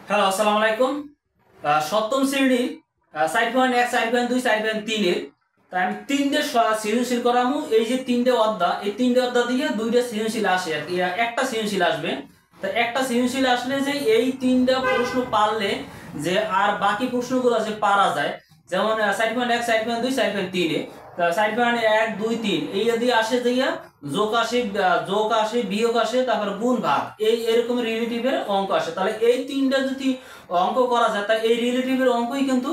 Hello, আসসালামু আলাইকুম। সপ্তম শ্রেণীর 4.1, 4.2, 4.3 এর তাই আমি তিনটে সৃজনশীল করামু। এই যে তিনটে অধ্যায়, এই তিনটে অধ্যায় দিয়ে দুইটা সৃজনশীল আসে আর কি, একটা সৃজনশীল আসবে। তো একটা সৃজনশীল আসলে যে এই তিনটা প্রশ্ন পারলে যে আর বাকি প্রশ্নগুলো যে পারা যায়, যেমন 4.1, 4.2, 4.3 এ 4.1, 2, 3 এই দিয়ে আসে যে যোগ আসে, বিয়োগ আসে, তারপর গুণ ভাগ, এরকম রিলেটিভের অঙ্ক আসে। তাহলে এই তিনটা যদি অঙ্ক করা যায়, তাই এই রিলেটিভের অঙ্কই কিন্তু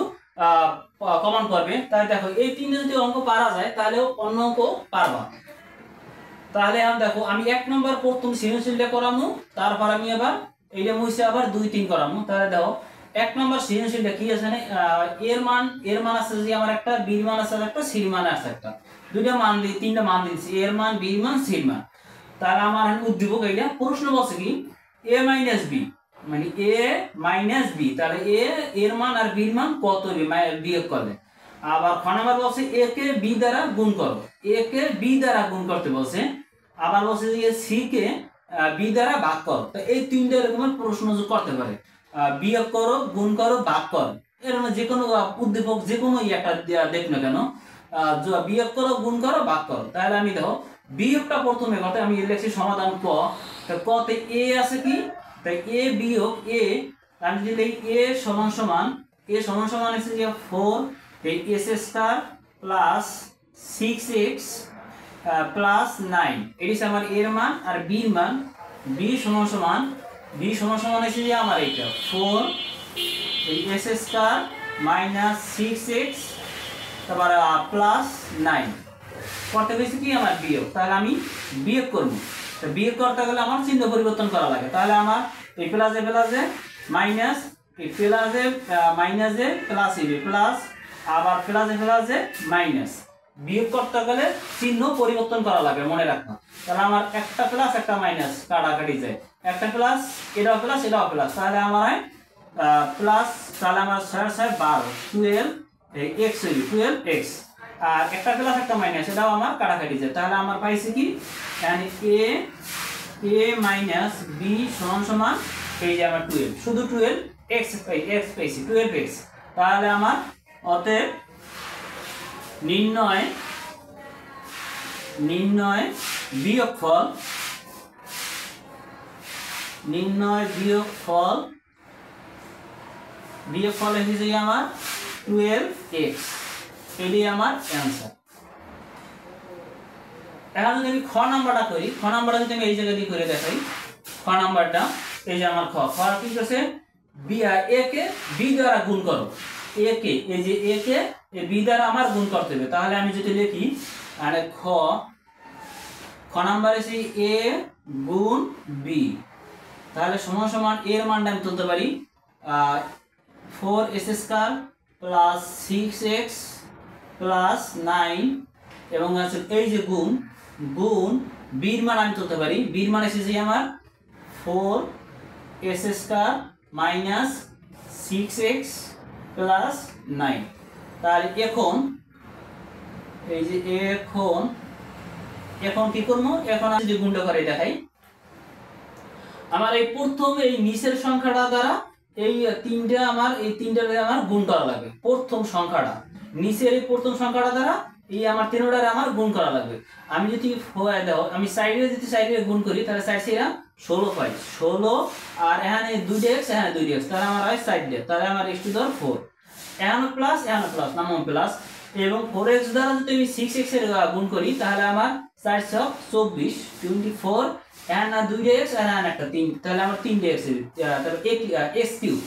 কমন করবে। তাই দেখো, এই তিনটা যদি অঙ্ক পারা যায় তাহলে অন্য অঙ্ক পারবা। তাহলে আমি দেখো, আমি 1 নম্বর প্রথম সৃজনশীলটা করামু, তারপর আমি আবার এইটা মুছে আবার 2, 3 করামু। তাহলে দেখো 1 নম্বর সৃজনশীলটা কি আছে, এর মান আছে যে আমার একটা, বি মান আছে একটা, সি মান আছে একটা, দুইটা মান দিই, তিনটা মান দিয়েছি, এর মান, বি মান, সি মান। তাহলে আমার উদ্দীপক এইটা। প্রশ্ন বলছে কি এ মাইনাস বি, মানে এ মাইনাস বি, তাহলে এর মান আর বির মান কত বিয়োগ করলে। আবার খ নাম্বার বলছে এ কে বি দ্বারা গুণ করো, এ কে বি দ্বারা গুণ করতে বলছে। আবার বলছে যে সি কে বি দ্বারা ভাগ করো। তো এই তিনটা রকমের প্রশ্ন করতে পারে, বিয়োগ করো, গুণ করো, ভাগ করো, এরকম যে কোনো উদ্দীপক যে কোনো একটা দেখ না কেন, বিয়োগ করো, গুণ করো, ভাগ করো। তাহলে আমি দেখো বিয়োগটা প্রথমে করতে আমি লিখছি সমাধান ক। কতে এ আছে কি, তাই এ বিয়োগ এ, আমি যদি লিখি এ সমান সমান আছে যে 4 এই S square plus 6x plus 9, এটি আমার এর মান। আর বির মান, বি সমান সমান আছে যে আমার এইটা 4 এই এস স্কয়ার মাইনাস 6x তারপর প্লাস 9 করতে গেছি কি আমার বিয়োগ। তাহলে আমি বিয়োগ করবো। তো বিয়োগ করতে গেলে আমার চিহ্ন পরিবর্তন করা লাগে। তাহলে আমার এই প্লাসে মাইনাস, এই প্লাসে মাইনাসে প্লাস হবে, প্লাস আবার প্লাসে মাইনাস। বিয়োগ করতে গেলে চিহ্ন পরিবর্তন করা লাগে, মনে রাখবা। তাহলে আমার একটা প্লাস একটা মাইনাস কাটাকাটি যায়, একটা প্লাস এটাও প্লাস এটাও প্লাস, তাহলে আমার প্লাস, তাহলে আমার 6 6 12 12 x হইবে 12x। আর একটা প্লাস একটা মাইনাস এটাও আমার কাটাকাটি যায়। তাহলে আমার পাইছি কি মানে a মাইনাস b সমান সমান এই যে আমার 12, শুধু 12x পাইছি 12x। তাহলে আমার অতএব নির্ণয় বিয়োগফল এসেছে আমার 12x, এটি আমার অ্যান্সার। এখন যদি আমি খ নাম্বারটা করি, খ নাম্বারটা যদি আমি এই জায়গা দিয়ে করে দেখাই, খ নাম্বারটা এই যে আমার খ কি করছে, এ কে বি দ্বারা গুণ করো, এ কে এই যে এ কে বি দ্বারা আমার গুণ করতে হবে। তাহলে আমি যদি লিখি মানে খ নাম্বার এসে এ গুণ বি, তাহলে সমান সমান এর মানটা আমি তুলতে পারি 4s square plus 6x plus 9 এবং আছে এই যে গুণ বির মান আমি তুলতে পারি, বির মান এসেছে আমার 4s square minus 6x plus 9। তাহলে এখন এই যে এখন কি করবো, এখন আমি যদি গুণটা করে দেখাই, আমার এই প্রথম এই নিচের সংখ্যাটা দ্বারা এই তিনটা আমার গুণ করা লাগবে। প্রথম সংখ্যাটা নিচের এই প্রথম সংখ্যাটা দ্বারা এই আমার তিনটার আমার গুণ করা লাগবে। আমি যদি দাও আমি সাইডে গুণ করি, তাহলে সাইড সেরা 16 পাই, 16 আর এখানে 2x এখানে 2x, তাহলে আমার হয় সাইড দিয়ে, তাহলে আমার x টু দি পাওয়ার 4 এখানে প্লাস নাম প্লাস, এবং 4x দ্বারা যদি আমি 6x এর গুণ করি তাহলে আমার 4 6 24 24 এখানে 2x এখানে একটা 3, তাহলে আমার 3x তাহলে x কিউব।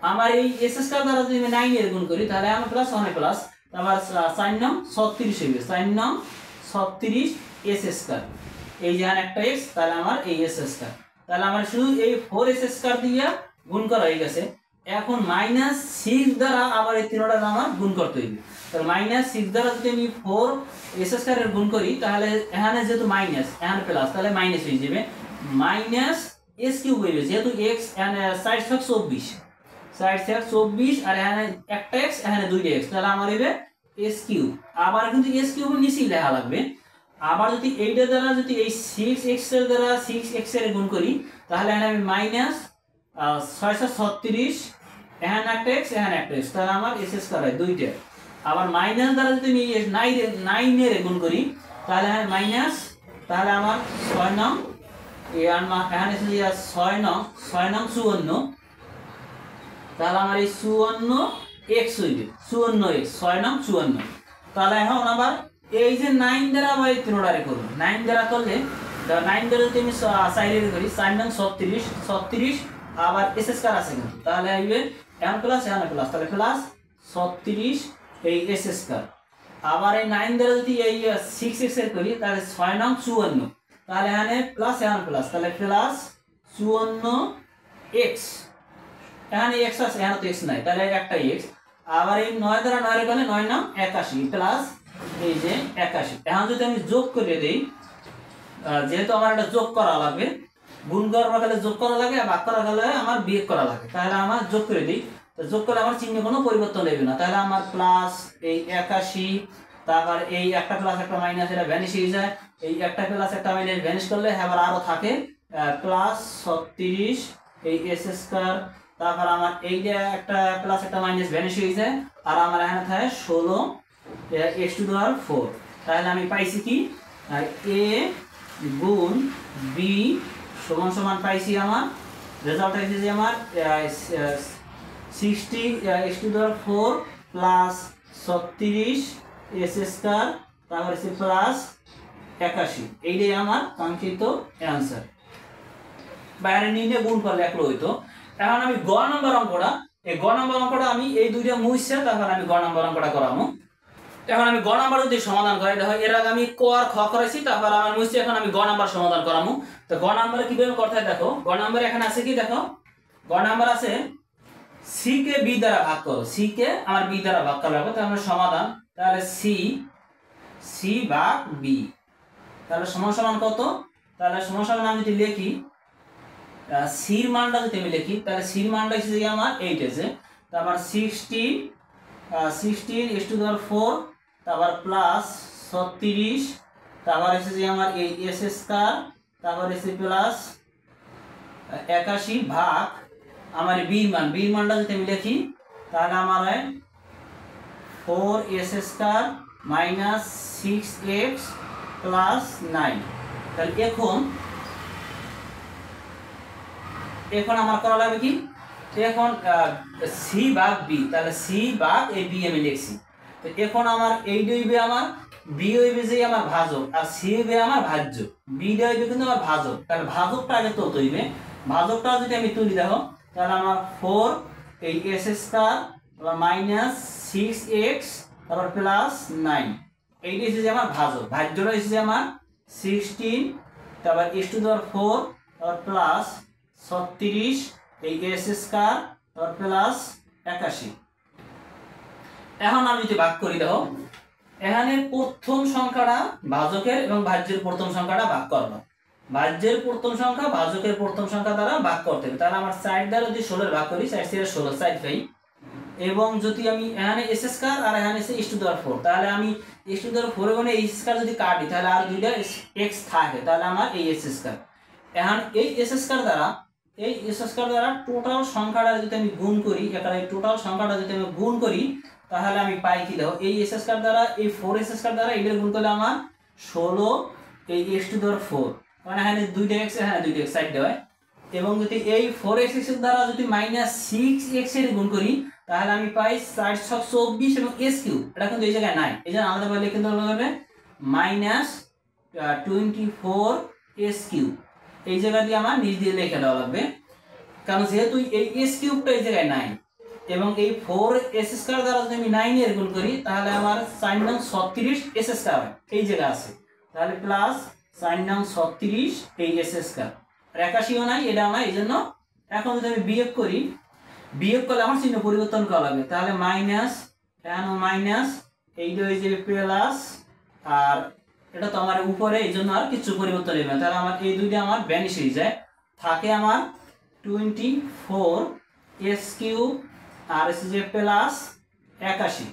আমার এই s স্কয়ার দ্বারা যদি আমি 9 এর গুণ করি তাহলে আমার প্লাস ওখানে প্লাস, আবার 4 9 36 হবে, 4 9 36 s স্কয়ার, এই যে একটা x, তাহলে আমার এই s স্কয়ার। তাহলে আমার শুধু এই 4s স্কয়ার দিয়ে গুণ করা হয়ে গেছে। এখন -6 দ্বারা আবার এই তিনটা আমার গুণ করতে হবে। তাহলে -6 দ্বারা যদি আমি 4s স্কয়ার এর গুণ করি তাহলে এখানে যেহেতু মাইনাস এখানে প্লাস, তাহলে মাইনাস হয়ে যাবে, মাইনাস s কিউব হইবে, যেহেতু x এখানে 4 24 আর এখানে একটা x এখানে 2x, তাহলে আমার হইবে s কিউব। আবার কিন্তু s কিউব নিচেই লেখা লাগবে। আবার যদি এইটা দ্বারা যদি এই 6x এর দ্বারা 6x এর গুণ করি তাহলে এখানে আমি 636 এখানে একটা x এখানে একটা x, তাহলে আমার s স্কয়ার হয় দুইটা। আবার মাইনাস দ্বারা যদি আমি 9 এর গুণ করি তাহলে মাইনাস, তাহলে আমার 6 নং এখানে 6 নং 54, তাহলে আমার এই 54 x হইবে, 54 x 6 নং 54। তাহলে এখন আবার এই যে 9 দ্বারা আবার এই তিনটারে করব, 9 দ্বারা করলে 9 দ্বারা যদি আমি সাইডে করি 4 নং 36 আবার s স্কয়ার আছে কিন্তু, তাহলে আইবে n প্লাস n প্লাস, তাহলে প্লাস 36 এই s স্কয়ার। আবার এই 9 দ্বারা যদি এই 6x এর করি তাহলে 6 নং 54, তাহলে এখানে প্লাস n প্লাস, তাহলে প্লাস 54x, এখানে x আছে এখানে তো x নাই, তাহলে একটা x। আবার এই 9 দ্বারা 9 এর করলে 9 নং 81 প্লাস এই যে 81। এখন যদি আমি যোগ করে দেই, যেহেতু আমার এটা যোগ করা লাগবে, গুণ করার গেলে যোগ করা লাগে, আর ভাগ করা গেলে আমার বিয়োগ করা লাগে, তাহলে আমার যোগ করে দিই। তো যোগ করলে আমার চিহ্নে কোনো পরিবর্তন নেবে না, তাহলে আমার প্লাস এই 81, তারপর এই একটা প্লাস একটা মাইনাস এটা ভ্যানিশ হয়ে যায়, এই একটা প্লাস একটা মাইনাস ভ্যানিশ করলে আবার আরো থাকে প্লাস 36 এই s স্কয়ার, তারপর আমার এই যে একটা প্লাস একটা মাইনাস ভ্যানিশ হয়ে যায়, আর আমার এখানে থাকে 16 x⁴। তাহলে আমি পাইছি কি a গুণ b সমান সমান পাইছি, আমার রেজাল্ট হয়েছে যে আমার 60 x⁴ প্লাস 36 s স্কয়ার, তারপর হচ্ছে প্লাস 81, এইটাই আমার কাঙ্ক্ষিত অ্যান্সার। বাইরে নিয়ে গুণ করলে একলো হইতো। এখন আমি গ নম্বর অঙ্কটা, এই গ নম্বর অঙ্কটা আমি এই দুইটা মুছছে, তারপর আমি গ নম্বর অঙ্কটা করামু। এখন আমি গ নাম্বার যদি সমাধান করাই, দেখো এর আগে আমি ক আর খ করাইছি, তারপর আমার মুছছি, এখন আমি গ নাম্বার সমাধান করামু। তো গ নাম্বারে কিভাবে করতে হয় দেখো, গ নাম্বারে এখানে আছে কি, দেখো গ নাম্বার আছে সি কে বি দ্বারা ভাগ করো, সি কে আমার বি দ্বারা ভাগ করা হবে, তাহলে সমাধান, তাহলে সি ভাগ বি, তাহলে সমান সমান কত, তাহলে সমান সমান আমি যদি লিখি সির মানটা যদি আমি লিখি, তাহলে সির মানটা হচ্ছে যে আমার 8 আছে, তারপর 16 x⁴, তারপর প্লাস 36, তারপর হচ্ছে যে আমার এই s স্কয়ার, তারপর হচ্ছে প্লাস 81 ভাগ আমার বির মানটা যদি আমি লিখি, তাহলে আমার হয় 4s square minus 6x plus 9। তাহলে এখন আমার করা লাগবে কি, এখন সি ভাগ বি, তাহলে সি ভাগ এই বি আমি লিখছি। তো এখন আমার এই হইবে আমার বি হইবে যে আমার ভাজক, আর সি হইবে আমার ভাজ্য, বি হইবে কিন্তু আমার ভাজক, তাহলে ভাজকটা আগে তো হইবে, ভাজকটা যদি আমি তুলি দেখো, তাহলে আমার 4 এই s স্কয়ার মাইনাস 6x তারপর প্লাস 9, এইটা হচ্ছে যে আমার ভাজক, ভাজ্যটা হচ্ছে যে আমার 16 তারপর x⁴ তারপর প্লাস 36 এই s স্কয়ার তারপর প্লাস 81। এখন আমি যদি ভাগ করি দেখো, এখানে প্রথম সংখ্যাটা ভাজকের এবং ভাজ্যের প্রথম সংখ্যাটা ভাগ করব, ভাজ্যের প্রথম সংখ্যা ভাজকের প্রথম সংখ্যা দ্বারা ভাগ করতে হবে, তাহলে আমার 4 দ্বারা যদি 16 ভাগ করি 4 × 16 4 পাই, এবং যদি আমি এখানে s স্কয়ার আর এখানে x⁴, তাহলে আমি x⁴ মানে এই স্কয়ার যদি কাটি তাহলে আর দুইটা x থাকে, তাহলে আমার এই s স্কয়ার। এখন এই s স্কয়ার দ্বারা টোটাল সংখ্যাটা যদি আমি গুণ করি, এখানে টোটাল সংখ্যাটা যদি আমি গুণ করি, তাহলে আমি পাই কি দেখো, এই s স্কয়ার দ্বারা এই 4s স্কয়ার দ্বারা এটা গুণ করলে আমার 16 এই x⁴, মানে এখানে দুইটা x এখানে দুইটা x সাইড দেওয়া, এবং যদি এই 4x দ্বারা যদি -6x এর গুণ করি, তাহলে আমি পাই 4 × 6 = 24 এবং s3, এটা কিন্তু এই জায়গায় নাই, এই জন্য আলাদা করে লিখে দেওয়া হবে -24s3, এই জায়গা দিয়ে আমার নিচ দিয়ে লিখে দেওয়া লাগবে, কারণ যেহেতু এই s3টা এই জায়গায় নাই, এবং এই 4s স্কয়ার দ্বারা যদি আমি 9 এর গুণ করি, তাহলে আমার 4 নং 36 s স্কয়ার এই জায়গা আছে, তাহলে প্লাস 4 নং 36 এই s স্কয়ার, আর 81ও নাই, এটা আমার এই জন্য। এখন যদি আমি বিয়োগ করি, বিয়োগ করলে আমার চিহ্ন পরিবর্তন করা লাগবে, তাহলে মাইনাস, এখানে মাইনাস, এইটা হয়ে যাবে প্লাস, আর এটা তো আমার উপরে, এই জন্য আর কিছু পরিবর্তন হবে না, তাহলে আমার এই দুইটা আমার ভ্যানিশ হয়ে যায়, থাকে আমার 24s³ আর এসে যে প্লাস 81।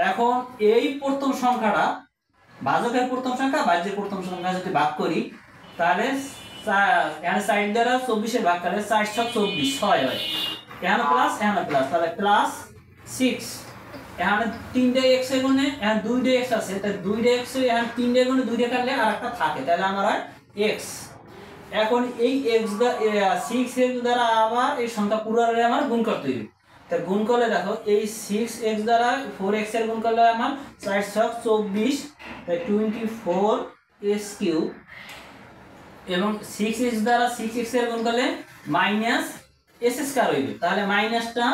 এখন এই প্রথম সংখ্যাটা ভাজকের প্রথম সংখ্যা ভাজ্যের প্রথম সংখ্যা যদি ভাগ করি, তাহলে এখানে সাইড দ্বারা 24 এর ভাগ করলে 4 6 24 6 হয়, এখানে প্লাস তাহলে প্লাস 6, এখানে 3টা x এর গুণে এখানে 2টা x আছে, তাই 2টা x এখানে 3টা গুণে 2টা কাটলে আরেকটা থাকে, তাহলে আমার হয় x। এখন এই x দ্বারা 6x দ্বারা আবার এই সংখ্যা পুরোরে আমার গুণ করতে হবে, তাই গুণ করলে দেখো এই 6x দ্বারা 4x এর গুণ করলে আমার 4 6 24, তাই 24x³ এবং 6x দ্বারা 6x এর গুণ করলে মাইনাস s² হইবে, তাহলে মাইনাসটা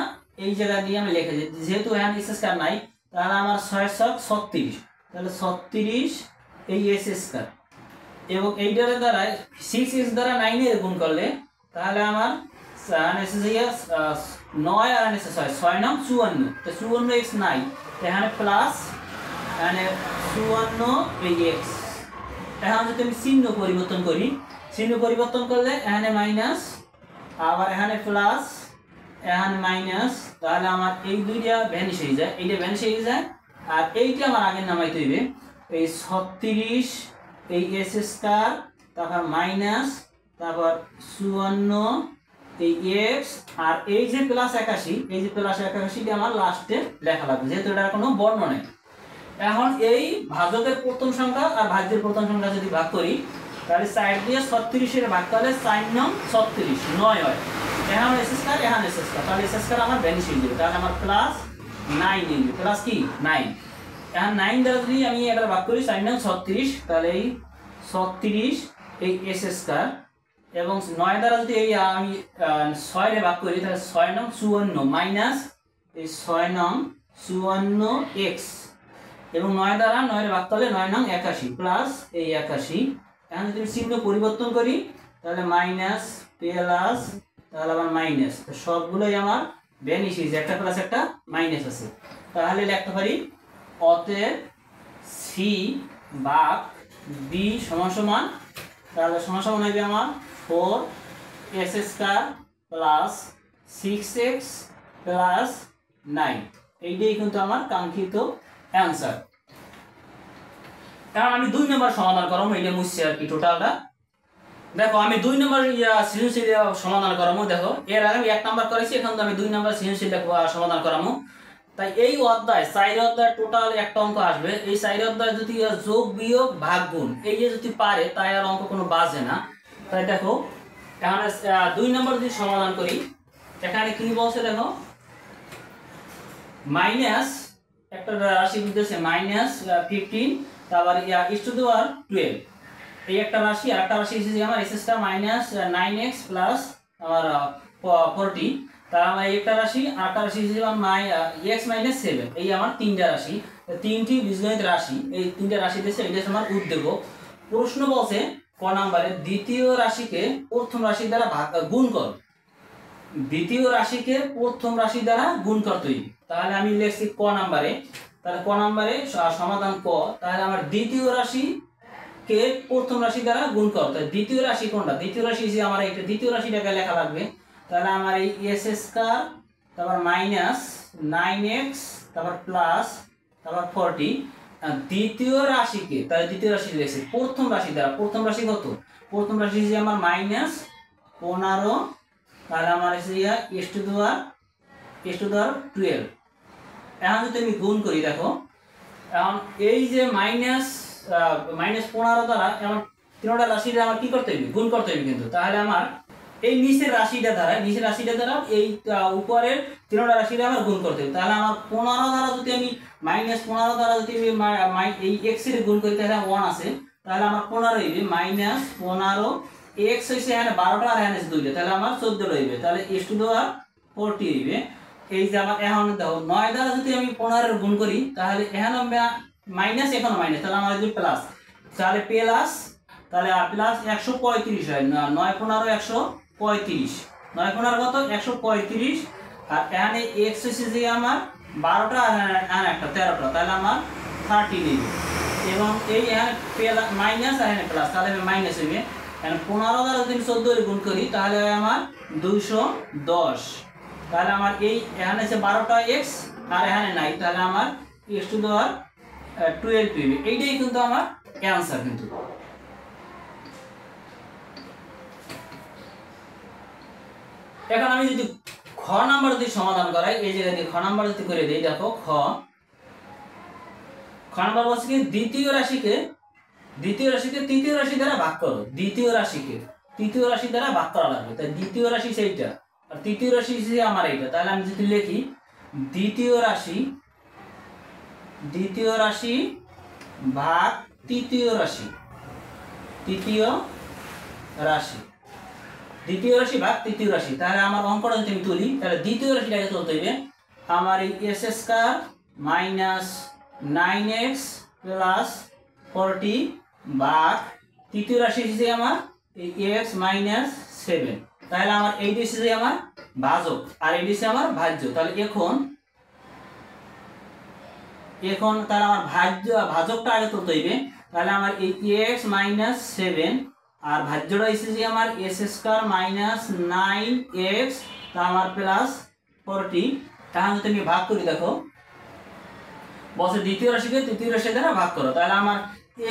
এই জায়গা দিয়ে আমি লিখে দিই, যেহেতু এখানে s² নাই তাহলে আমার 6 6 36, তাহলে 36 এই s² এবং এইটার দ্বারা 6x দ্বারা 9 এর গুণ করলে তাহলে আমার 9 আর 6 6 9 54, তো 54x নাই, এখানে প্লাস এখানে 54 এই x। এখন যদি আমি চিহ্ন পরিবর্তন করি, চিহ্ন পরিবর্তন করলে এখানে মাইনাস আবার এখানে প্লাস এখানে মাইনাস, তাহলে আমার এই দুইটা ভ্যানিশ হয়ে যায়, এইটা ভ্যানিশ হয়ে যায়, আর এইটা আমার আগে নামাইতে হইবে এই 36 এই s², তারপর মাইনাস তারপর 54 এই x, আর এই যে প্লাস 81, এই যে প্লাস 81টা আমার লাস্টে লেখা লাগবে, যেহেতু এটার কোনো বর্ণ নেই। এখন এই ভাজকের প্রথম সংখ্যা আর ভাজ্যের প্রথম সংখ্যা যদি ভাগ করি তাহলে সাইড দিয়ে 36 এর ভাগ করলে 4 9 36 9 হয়, এখন s², এখন s², তাহলে s² আমার ভ্যানিশ হয়ে যাবে, তাহলে আমার প্লাস 9 নিবে, প্লাস কি 9, এখন 9 দ্বারা যদি আমি এবার ভাগ করি 4 9 36, তাহলে এই 36 এই s² এবং 9 দ্বারা যদি এই আমি 6 এর ভাগ করি তাহলে 6 9 54 মাইনাস এই 6 9 54x এবং 9 দ্বারা 9 এর ভাগ করলে 9 9 81 প্লাস এই 81, এখন যদি চিহ্ন পরিবর্তন করি তাহলে মাইনাস প্লাস তাহলে আবার মাইনাস, তো সবগুলোই আমার ভ্যানিশ হয়ে যায়, একটা প্লাস একটা মাইনাস আছে, তাহলে লিখতে পারি অতএব c ভাগ b সমান সমান, তাহলে সমান সমান হবে আমার 4s² প্লাস 6x প্লাস 9, এইটাই কিন্তু আমার কাঙ্ক্ষিত অ্যান্সার। কারণ আমি 2 নম্বর সমাধান করব, এটা মুছছে আর কি টোটালটা। দেখো আমি 2 নম্বর সৃজনশীল সমাধান করব, দেখো এর আগে আমি 1 নম্বর করেছি, এখন তো আমি 2 নম্বর সৃজনশীল সমাধান করব, তাই এই অধ্যায় 4 অধ্যায় টোটাল একটা অঙ্ক আসবে, এই 4 অধ্যায় যদি যোগ বিয়োগ ভাগ গুণ এই যে যদি পারে তাই আর অঙ্ক কোনো বাজে না। তাই দেখো এখানে 2 নম্বর যদি সমাধান করি, এখানে কি বলছে দেখো মাইনাস একটা রাশি দিতেছে মাইনাস 15, তারপর (12) এই একটা রাশি, আর একটা রাশি এসেছে আমার s² মাইনাস 9x প্লাস আমার 40, তার আমার একটা রাশি, আর একটা রাশি এসেছে আমার x মাইনাস 7, এই আমার 3টা রাশি, 3টি বীজগণিত রাশি, এই 3টা রাশি দিয়েছে, এটা আমার উদ্দীপক। প্রশ্ন বলছে ক নম্বরে দ্বিতীয় রাশিকে প্রথম রাশি দ্বারা গুণ কর, দ্বিতীয় রাশিকে প্রথম রাশি দ্বারা গুণ করতে হবে, তাহলে আমি লিখছি ক নম্বরে, তাহলে ক নম্বরে সমাধান ক, তাহলে আমার দ্বিতীয় রাশি কে প্রথম রাশি দ্বারা গুণ করতে হবে, দ্বিতীয় রাশি কোনটা, দ্বিতীয় রাশি যে আমার এইটা দ্বিতীয় রাশিটাকে লেখা লাগবে, তাহলে আমার এই s², তারপর মাইনাস 9x, তারপর প্লাস তারপর 40, দ্বিতীয় রাশিকে, তাহলে দ্বিতীয় রাশি লিখছি প্রথম রাশি দ্বারা, প্রথম রাশি কত, প্রথম রাশি যে আমার মাইনাস 15, তাহলে আমার এসে s²(12), এখন যদি আমি গুণ করি দেখো, এখন এই যে মাইনাস 15 দ্বারা আমার 3টা রাশিটা আমার কি করতে হবে, গুণ করতে হবে কিন্তু, তাহলে আমার এই নিচের রাশিটা দ্বারা এই উপরের 3টা রাশিটা আমার গুণ করতে হবে, তাহলে আমার 15 দ্বারা যদি আমি -15 দ্বারা যদি আমি এই x এর গুণ করি তাহলে 1 আছে, তাহলে আমার 15 হইবে মাইনাস 15 x হইছে এখানে 12টা আর এখানে 2টা, তাহলে আমার 14 হইবে, তাহলে s²(40) হইবে। এই যে আমার এখন দেখো 9 দ্বারা যদি আমি 15 এর গুণ করি তাহলে এখানে মাইনাস, এখানে মাইনাস, তাহলে আমার যদি প্লাস, তাহলে প্লাস, তাহলে প্লাস 135 হয়, 9 15 135, 9 15 কত 135, আর এখানে x হইছে যে আমার 12টা আর একটা 13টা, তাহলে আমার 30 নিবে, এবং এই এখানে মাইনাস আর এখানে প্লাস, তাহলে মাইনাস হইবে, এখানে 15 দ্বারা যদি 14 এর গুণ করি তাহলে আমার 210, তাহলে আমার এই এখানে আছে 12টা x আর এখানে নাই, তাহলে আমার s²(12) হইবে, এইটাই কিন্তু আমার অ্যান্সার কিন্তু। এখন আমি যদি খ নাম্বার যদি সমাধান করাই, এই জায়গা দিয়ে খ নাম্বার যদি করে দিই, দেখো খ নাম্বার বলছে কি দ্বিতীয় রাশিকে তৃতীয় রাশি দ্বারা ভাগ করো। দ্বিতীয় রাশিকে তৃতীয় রাশি দ্বারা ভাগ করা লাগবে, তাই দ্বিতীয় রাশি সেইটা আর তৃতীয় রাশি আমার এইটা। তাহলে আমি যদি লিখি দ্বিতীয় রাশি ভাগ তৃতীয় রাশি ভাগ তৃতীয় রাশি, তাহলে আমার অঙ্কটা যদি আমি তুলি, তাহলে দ্বিতীয় রাশিটাকে তুলতে হবে আমার এই S square minus 9x plus 40 ভাগ তৃতীয় রাশি হিসেবে আমার এই x মাইনাস 7। তাহলে আমার এই হিসেবে আমার ভাজক আর এই হিসেবে আমার ভাজ্য। তাহলে এখন তাহলে আমার ভাজকটা আগে তুলতে হইবে। তাহলে আমার এই x মাইনাস 7 আর ভাজ্যটা এসেছে আমার এস স্কয়ার মাইনাস 9x তা আমার প্লাস 40। তাহলে যদি আমি ভাগ করি, দেখো বলছে দ্বিতীয় রাশিকে তৃতীয় রাশি দ্বারা ভাগ করো। তাহলে আমার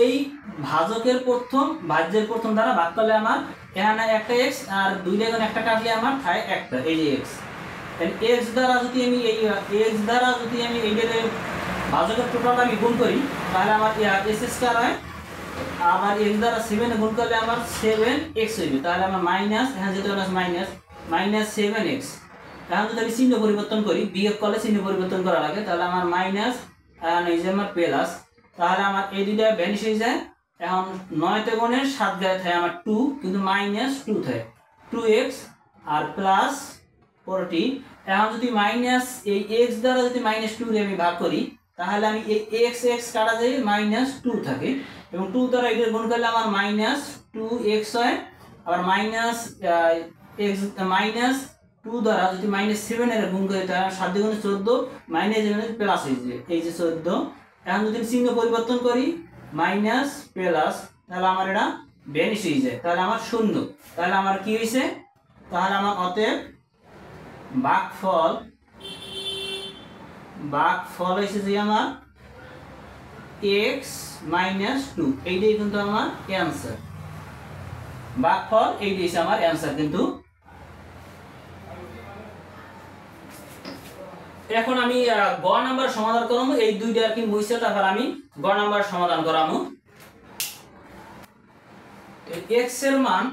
এই ভাজকের ভাজ্যের প্রথম দ্বারা ভাগ করলে আমার এখানে একটা x আর দুইটা এখন একটা কাটলে আমার থাকে একটা, এই যে x। x দ্বারা যদি আমি এইটার ভাজকের টোটালটা আমি গুণ করি, তাহলে আমার এস স্কয়ার হয়, আবার x দ্বারা 7 গুণ করলে আমার 7x হইবে। তাহলে আমার মাইনাস, এখানে যেহেতু মাইনাস 7x। এখন যদি আমি চিহ্ন পরিবর্তন করি, বিয়োগ করলে চিহ্ন পরিবর্তন করা লাগে, তাহলে আমার মাইনাস এই যে আমার প্লাস। তাহলে আমার এই দুইটা ভ্যানিশ হয়ে যায়। এখন 9 তে গুণের 7 গায়ে থাকে আমার 2, কিন্তু মাইনাস 2 থাকে 2x আর প্লাস 40। এখন যদি মাইনাস এই x দ্বারা যদি মাইনাস 2 রে আমি ভাগ করি, তাহলে আমি এই x কাটা যায় মাইনাস 2 থাকে, এবং 2 দ্বারা এটা গুণ করলে আমার মাইনাস 2x হয়। আবার মাইনাস 2 দ্বারা যদি মাইনাস 7 এর গুণ করি, তাহলে 7 গুণে 14 মাইনাস প্লাস হয়ে যায়, এই যে 14। এখন যদি চিহ্ন পরিবর্তন করি মাইনাস প্লাস, তাহলে আমার এটা ভ্যানিশ হয়ে যায়, তাহলে আমার শূন্য। তাহলে আমার কি হয়েছে, তাহলে আমার অতএব ভাগফল হয়েছে যে আমার x মাইনাস 2, এইটাই কিন্তু আমার অ্যান্সার। ভাগফল এইটাই হচ্ছে আমার অ্যান্সার। কিন্তু এখন আমি গ নাম্বার সমাধান করামু, এই দুইটা আর কি মুইছে, তারপর আমি গ নাম্বার সমাধান করামু। x এর মান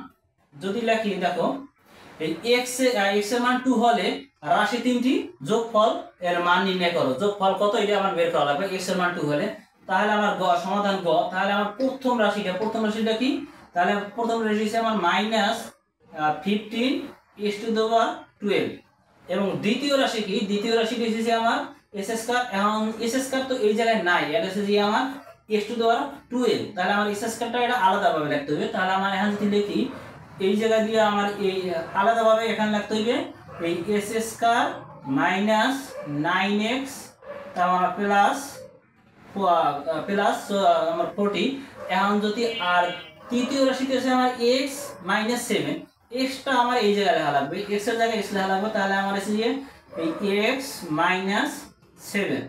যদি লিখি, দেখো এই x এর মান 2 হলে রাশি তিনটি যোগফল এর মান নির্ণয় করো। যোগফল কত এটা আমার বের করা লাগবে x এর মান 2 হলে। তাহলে আমার সমাধান গ। তাহলে আমার প্রথম রাশিটা কি, তাহলে প্রথম রাশি হচ্ছে আমার মাইনাস 15 x টু দি পাওয়ার 12, এবং দ্বিতীয় রাশি কি, দ্বিতীয় রাশিটি হচ্ছে আমার s স্কয়ার। এখন s স্কয়ার তো এই জায়গায় নাই, এটা হচ্ছে যে আমার x টু দি পাওয়ার 12। তাহলে আমার s স্কয়ারটা এটা আলাদাভাবে লিখতে হবে। তাহলে আমার এখানে যদি লিখি, এই জায়গা দিয়ে আমার এই আলাদাভাবে এখানে লিখতে হবে এই s স্কয়ার মাইনাস 9x তারপর প্লাস আমার 40। এখন যদি আর তৃতীয় রাশিতে আছে আমার x মাইনাস 7, এক্সটা আমার এই জায়গায় লেখা লাগবে, x এর জায়গায় x লেখা লাগবে। তাহলে আমার আছে যে এই x মাইনাস 7।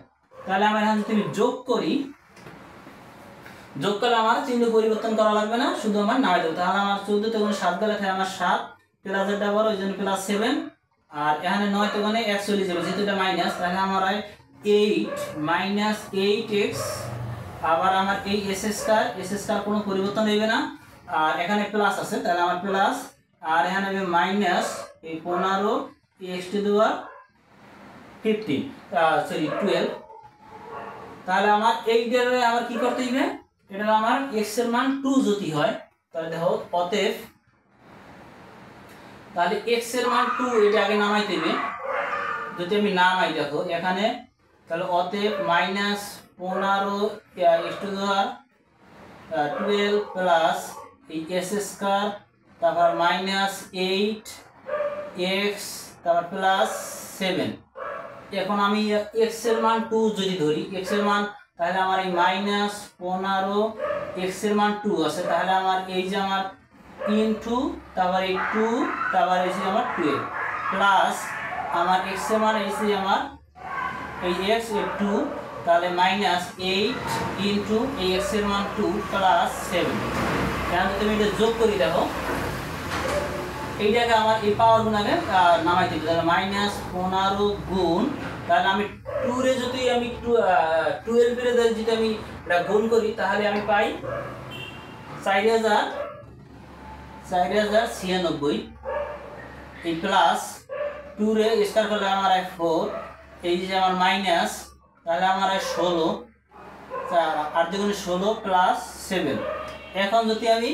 তাহলে আমার এখন যদি যোগ করলে আমার চিহ্ন পরিবর্তন করা লাগবে না, শুধু আমার নামাই দেবো। তাহলে আমার 14 তে গুণে 7 গেলে থাকে আমার 7 প্লাস এর ডাবল, ওই জন্য প্লাস 7। আর এখানে 9 তে গুণে 1 চলে যাবে, যেহেতু এটা মাইনাস। তাহলে আমার হয় 8 মাইনাস 8x। আবার আমার এই s স্কয়ার কোনো পরিবর্তন হইবে না, আর এখানে প্লাস আছে, তাহলে আমার প্লাস, আর এখানে হবে মাইনাস এই 15 x টু দি পাওয়ার 12। তাহলে আমার এইটার আমার কি করতে হবে, এটা আমার x এর মান 2 যদি হয়, তাহলে দেখো অতএব, তাহলে x এর মান 2 এটা আগে নামাইতে হবে। যদি আমি নামাই, দেখো এখানে, তাহলে অতএব minus 15 x to the power 12 plus এই s স্কয়ার, তারপর মাইনাস 8x তারপর প্লাস 7। এখন আমি x এর মান 2 যদি ধরি, x এর মান, তাহলে আমার এই মাইনাস 15 x এর মান 2 আছে। তাহলে আমার এই যে আমার ইনটু তারপর এই 2 তারপর এই যে আমার 12 প্লাস আমার x এর মান এই যে আমার এই x এর 2, তাহলে মাইনাস 8 ইনটু এই x এর মান 2 প্লাস 7। এখন তুমি এটা যোগ করি, দেখো এইটাকে আমার এই পাওয়ার গুণ আগে নামাইতে হবে, তাহলে -15 গুণ, তাহলে আমি 2 রে যদি আমি 12 এর যদি আমি এটা গুণ করি তাহলে আমি পাই 4096 এই প্লাস 2 রে স্কয়ার করলে আমার 4, এই যে আমার মাইনাস, তাহলে আমার 16, 8 দুগুণে 16 প্লাস 7। এখন যদি আমি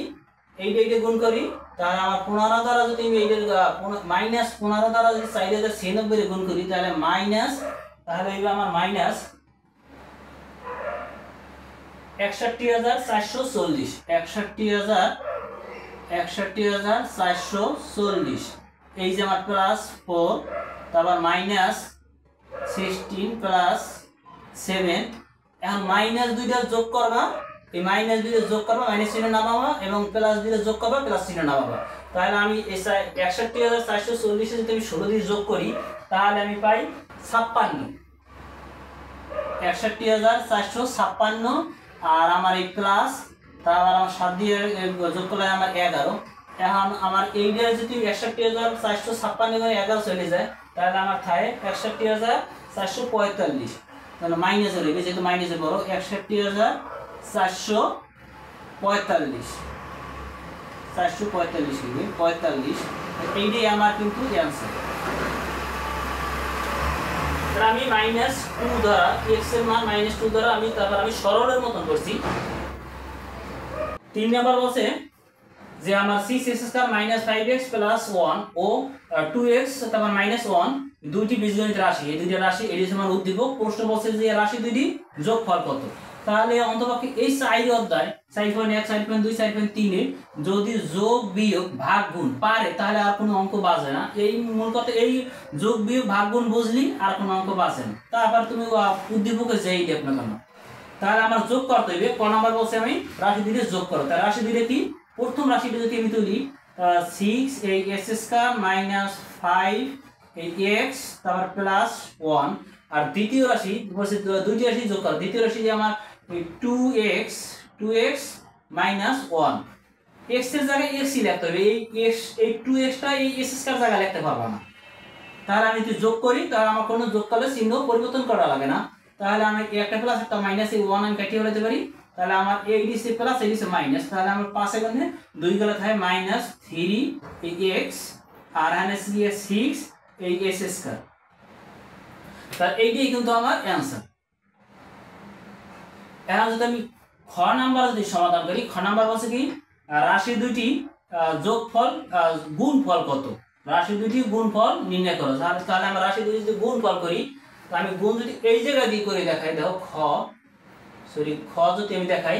এইটা গুণ করি তাহলে আমার 15 দ্বারা যদি আমি এইটা -15 দ্বারা যদি 4096 এর গুণ করি তাহলে মাইনাস, তাহলে এইটা আমার মাইনাস 61440, 61440, এই যে আমার প্লাস 4, তারপর মাইনাস 16 প্লাস 7। এখন মাইনাস দুইটা যোগ করবা, এই মাইনাস দুইটা যোগ করবা, মাইনাস চিহ্ন নামাবা, এবং প্লাস দুইটা যোগ করবা, প্লাস চিহ্ন নামাবা। তাহলে আমি এই 61440 এ যদি আমি 16 দিয়ে যোগ করি তাহলে আমি পাই 56, 61456, আর আমার এই প্লাস, তারপর আমার 7 দিয়ে যোগ করলে আমার 11। এখন আমার এইটা যদি 61456 করে 11 চলে যায় তাহলে আমার থাকে 61445, তাহলে মাইনাস হয়ে গেছে, যেহেতু মাইনাসের বড় 61445, 445 এইটাই আমার কিন্তু অ্যান্সার। আমি -2 দ্বারা x এর মান -2 দ্বারা আমি তারপর আমি সরলের মতন করছি। 3 নাম্বার বলছে যে আমার 6x² - 5x + 1 ও 2x তারপর -1 দুইটি বীজগণিত রাশি, এই দুইটা রাশি এর সমান উদ্দীপক। প্রশ্ন বলছে যে রাশি দুইটি যোগফল কত। তাহলে অন্ততপক্ষে এই 4 অধ্যায় 4.1 4.2 4.3 এ যদি যোগ বিয়োগ ভাগ গুণ পারে তাহলে আর কোনো অঙ্ক বাজে না। এই মূল কথা, এই যোগ বিয়োগ ভাগ গুণ বুঝলি আর কোনো অঙ্ক বাজে না। তারপর তুমি উদ্দীপকে যেই দেখ না কেন, তাহলে আমার যোগ করতে হবে। ক নাম্বার বলছে আমি রাশি দুইটা যোগ করো। তাহলে রাশি দুইটা কি, প্রথম রাশিটা যদি আমি তুলি 6 এই x² - 5 এই x তারপর +1, আর দ্বিতীয় রাশি বলছে দুইটি রাশি যোগ করো। দ্বিতীয় রাশি যে আমার 2x - 1, x এর জায়গায় x ই লিখতে হবে। এই 2x টা এই s² জায়গায় লিখতে পারবো না। তাহলে আমি যদি যোগ করি তাহলে আমার কোনো যোগ করলে চিহ্ন পরিবর্তন করা লাগে না। তাহলে আমি একটা প্লাস একটা মাইনাস, এই 1 আমি কাটিয়ে ফেলতে পারি। তাহলে আমার এই দিছে প্লাস এই দিছে মাইনাস, তাহলে আমার 5 এর মধ্যে 2 গেলে থাকে -3 এই x, আর এখানে 6 এই s²। তাহলে এইটাই কিন্তু আমার অ্যানসার। এখন যদি আমি খ নাম্বার যদি সমাধান করি, খ নাম্বার বলছে কি রাশি দুইটি যোগফল গুণফল কত, রাশি দুইটি গুণফল নির্ণয় করো। তাহলে আমরা রাশি দুইটি যদি গুণফল করি, তো আমি গুণ যদি এই জায়গা দিয়ে করে দেখাই, দেখো খ যদি আমি দেখাই,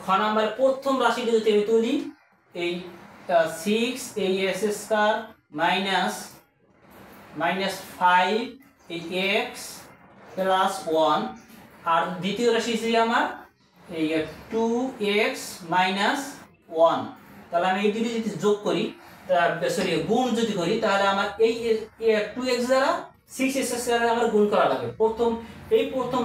খ নাম্বার প্রথম রাশিটি যদি আমি তুলি এই 6 এই s² -5 এই x +1, আর দ্বিতীয় রাশি ছিল আমার এই 2x - 1। তাহলে আমি এই দুটি যদি যোগ করি, গুণ যদি করি, তাহলে আমার এই 2x দ্বারা 6s² আমার গুণ করা লাগবে। প্রথম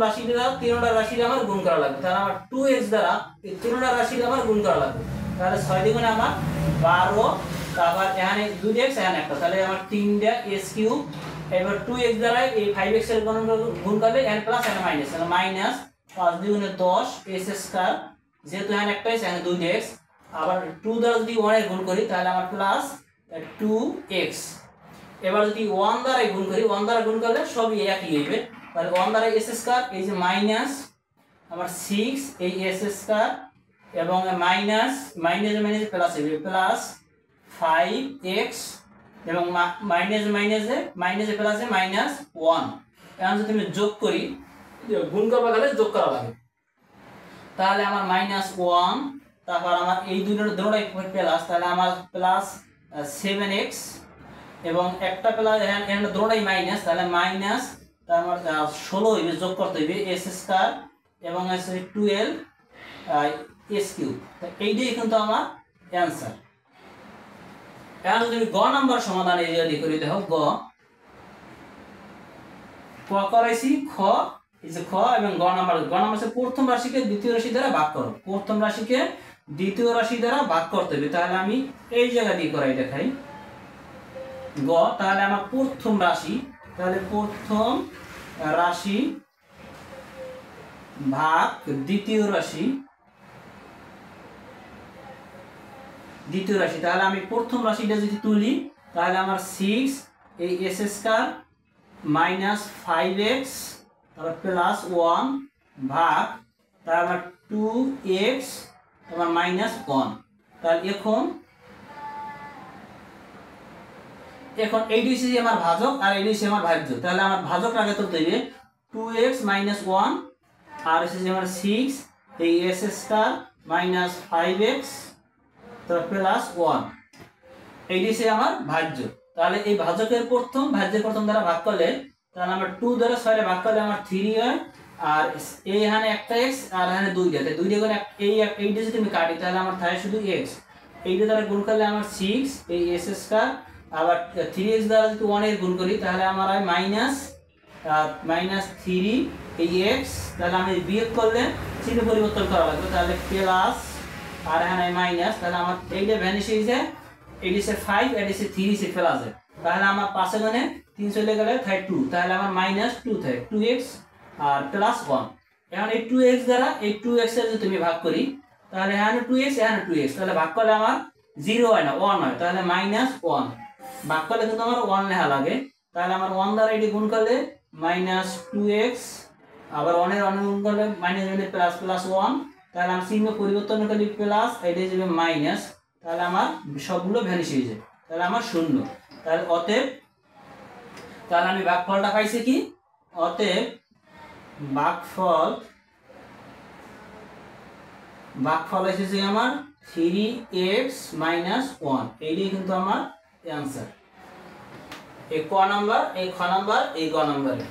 রাশিটা দ্বারা তিনটা রাশির আমার গুণ করা লাগবে। তাহলে আমার 2x দ্বারা এই তিনটা রাশির আমার গুণ করা লাগবে। তাহলে 6 দ্বিগুণে আমার 12, তারপর এখানে 2x এখানে একটা, তাহলে আমার 3টা s³ এবার 2x দ্বারা এই 5x এর গুণ করলে n প্লাস n মাইনাস, তাহলে মাইনাস 5 দুগুণে 10 s², যেহেতু এখানে একটা আছে এখানে 2x, আবার 2 দ্বারা যদি 1 এর গুণ করি তাহলে আমার প্লাস 2x। এবার যদি 1 দ্বারা গুণ করি, 1 দ্বারা গুণ করলে সবই একই হইবে। তাহলে 1 দ্বারা s² এই যে মাইনাস আমার 6 এই s² এবং মাইনাস প্লাস হবে প্লাস 5x এবং মাইনাসে প্লাসে -1। এখন যদি আমি যোগ করি, গুণ করবা গেলে যোগ করা লাগে, তাহলে আমার -1, তারপর আমার এই দুটোটাই প্লাস, তাহলে আমার প্লাস 7x এবং একটা প্লাস এখানে দুটোটাই মাইনাস, তাহলে মাইনাস, তারপর 16 হইবে, যোগ করতে হইবে s² এবং 12 s³। তো এইটাই কিন্তু আমার অ্যান্সার। এখন যদি গ নাম্বার সমাধান এই যে করি, দেখো ক করাইছি, এই যে খ এবং গ নাম্বার প্রথম রাশিকে দ্বিতীয় রাশি দ্বারা ভাগ করো। প্রথম রাশিকে দ্বিতীয় রাশি দ্বারা ভাগ করতে হবে। তাহলে আমি এই জায়গা দিয়ে করাই দেখাই। গ, তাহলে আমার প্রথম রাশি, তাহলে প্রথম রাশি ভাগ দ্বিতীয় রাশি, দ্বিতীয় রাশি। তাহলে আমি প্রথম রাশিটা যদি তুলি তাহলে আমার 6 এই s স্কয়ার মাইনাস 5x তারপর প্লাস 1 ভাগ তারপর আমার 2x তারপর মাইনাস 1। তাহলে এখন এইটি হচ্ছে আমার ভাজক আর এইটি হচ্ছে আমার ভাজ্য। তাহলে আমার ভাজক আগে তুলতে হবে 2x মাইনাস 1 আর হচ্ছে আমার 6 এই s স্কয়ার মাইনাস 5x তারপর প্লাস 1, এইটি হচ্ছে আমার ভাজ্য। তাহলে এই ভাজকের প্রথম ভাজ্যের প্রথম দ্বারা ভাগ করলে তাহলে আমার 2 দ্বারা 6 ভাগ করলে আমার 3 হয়, আর এইখানে একটা x আর এখানে 2টা, তাই 2টা করে এইটা যদি আমি কাটি তাহলে আমার থাকে শুধু x। এইটা দ্বারা গুণ করলে আমার 6 এই s স্কয়ার, আবার 3x দ্বারা যদি 1 এর গুণ করি তাহলে আমার হয় মাইনাস 3 এই x। তাহলে আমি বিয়োগ করলে চিহ্ন পরিবর্তন করা লাগবে, তাহলে প্লাস আর এখানে মাইনাস, তাহলে আমার এইটা ভ্যানিশ হয়ে যায়। এইটা হচ্ছে 5 আর এটা হচ্ছে 3 সে প্লাসে, তাহলে আমার পাশে গনে 3 চলে গেলে থাকে 2, তাহলে আমার মাইনাস 2 থাকে 2x আর প্লাস 1। এখন এই 2x দ্বারা এই 2x এর যদি তুমি ভাগ করি তাহলে এখানে 2x এখানে 2x, তাহলে ভাগ করলে আমার 0 হয় না 1 হয়, তাহলে মাইনাস 1। ভাগ করলে কিন্তু আমার 1 লেখা লাগে, তাহলে আমার 1 দ্বারা এটি গুণ করলে মাইনাস 2x, আবার 1 এর গুণ করলে মাইনাস প্লাস প্লাস 1, তাহলে আমি চিহ্ন পরিবর্তন করি প্লাস, এটা যাবে মাইনাস, তাহলে আমার সবগুলো ভ্যানিশ হয়ে যায়, তাহলে আমার 0। তাহলে অতএব তাহলে আমি ভাগফলটা পাইছি কি, অতএব ভাগফল এসেছে আমার 3x মাইনাস 1, এইটাই কিন্তু আমার অ্যান্সার। এই ক নাম্বার, এই খ নাম্বার, এই গ নাম্বারে।